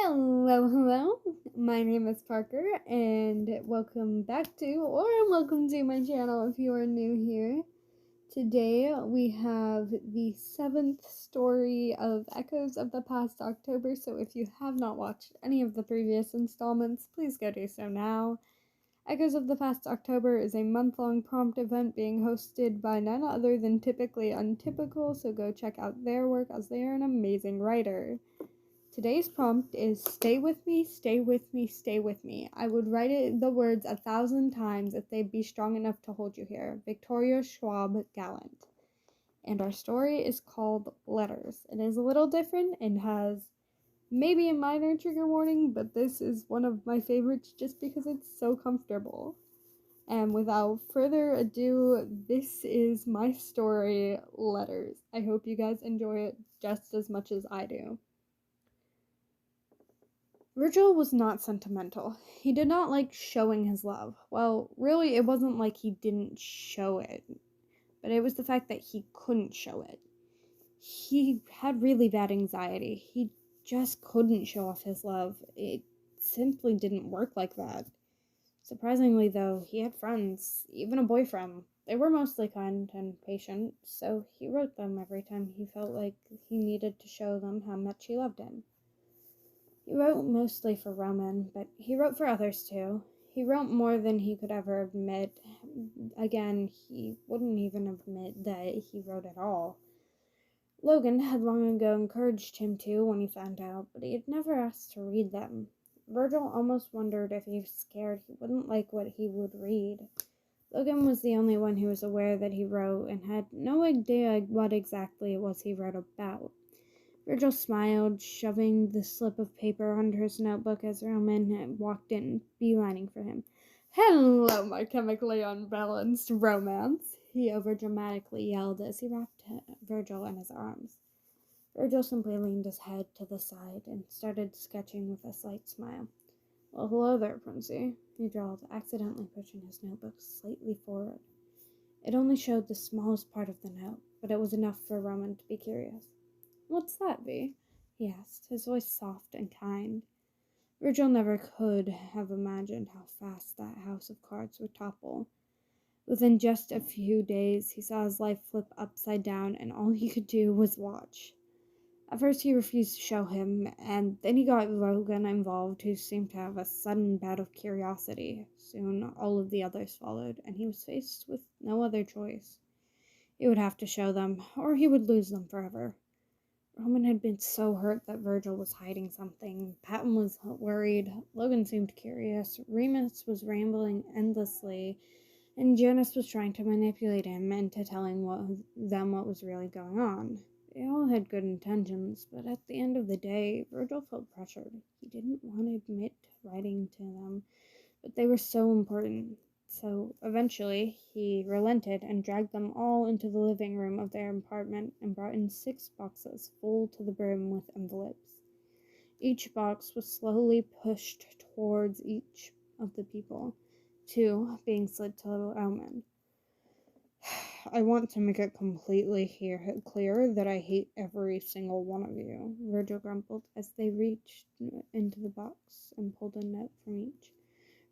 Hello. My name is Parker, and welcome to my channel if you are new here. Today we have the 7th story of Echoes of the Past October, so if you have not watched any of the previous installments, please go do so now. Echoes of the Past October is a month-long prompt event being hosted by none other than Typically Untypical, so go check out their work as they are an amazing writer. Today's prompt is stay with me, stay with me, stay with me. I would write the words 1,000 times if they'd be strong enough to hold you here. Victoria Schwab Gallant. And our story is called Letters. It is a little different and has maybe a minor trigger warning, but this is one of my favorites just because it's so comfortable. And without further ado, this is my story, Letters. I hope you guys enjoy it just as much as I do. Virgil was not sentimental. He did not like showing his love. Well, really, it wasn't like he didn't show it, but it was the fact that he couldn't show it. He had really bad anxiety. He just couldn't show off his love. It simply didn't work like that. Surprisingly, though, he had friends, even a boyfriend. They were mostly kind and patient, so he wrote them every time he felt like he needed to show them how much he loved him. He wrote mostly for Roman, but he wrote for others too. He wrote more than he could ever admit. Again, he wouldn't even admit that he wrote at all. Logan had long ago encouraged him to when he found out, but he had never asked to read them. Virgil almost wondered if he was scared he wouldn't like what he would read. Logan was the only one who was aware that he wrote and had no idea what exactly it was he wrote about. Virgil smiled, shoving the slip of paper under his notebook as Roman walked in, beelining for him. "Hello, my chemically unbalanced romance," he overdramatically yelled as he wrapped Virgil in his arms. Virgil simply leaned his head to the side and started sketching with a slight smile. "Well, hello there, Princey," he drawled, accidentally pushing his notebook slightly forward. It only showed the smallest part of the note, but it was enough for Roman to be curious. "What's that, V?" he asked, his voice soft and kind. Virgil never could have imagined how fast that house of cards would topple. Within just a few days, he saw his life flip upside down, and all he could do was watch. At first, he refused to show him, and then he got Logan involved, who seemed to have a sudden bout of curiosity. Soon, all of the others followed, and he was faced with no other choice. He would have to show them, or he would lose them forever. Roman had been so hurt that Virgil was hiding something. Patton was worried. Logan seemed curious. Remus was rambling endlessly. And Janus was trying to manipulate him into telling them what was really going on. They all had good intentions, but at the end of the day, Virgil felt pressured. He didn't want to admit to writing to them, but they were so important. So eventually, he relented and dragged them all into the living room of their apartment and brought in 6 boxes full to the brim with envelopes. Each box was slowly pushed towards each of the people, 2 being slid to Roman. "I want to make it completely clear that I hate every single one of you," Virgil grumbled as they reached into the box and pulled a note from each.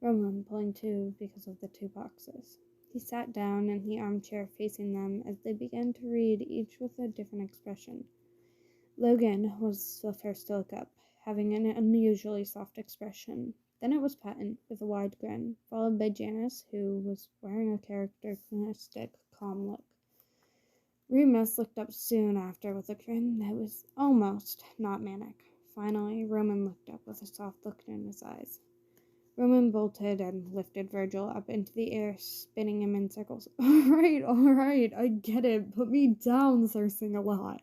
Roman pulling 2 because of the 2 boxes. He sat down in the armchair facing them as they began to read, each with a different expression. Logan was the first to look up, having an unusually soft expression. Then it was Patton, with a wide grin, followed by Janus, who was wearing a characteristic calm look. Remus looked up soon after with a grin that was almost not manic. Finally, Roman looked up with a soft look in his eyes. Roman bolted and lifted Virgil up into the air, spinning him in circles. All right, I get it. Put me down, Sir Sing-a-Lot,"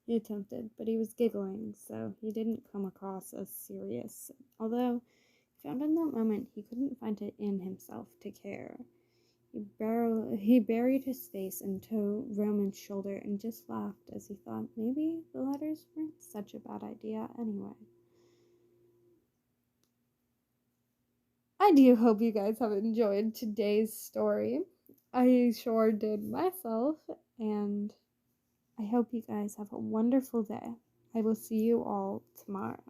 he attempted, but he was giggling, so he didn't come across as serious, although he found in that moment he couldn't find it in himself to care. He buried his face into Roman's shoulder and just laughed as he thought maybe the letters weren't such a bad idea anyway. I do hope you guys have enjoyed today's story. I sure did myself, and I hope you guys have a wonderful day. I will see you all tomorrow.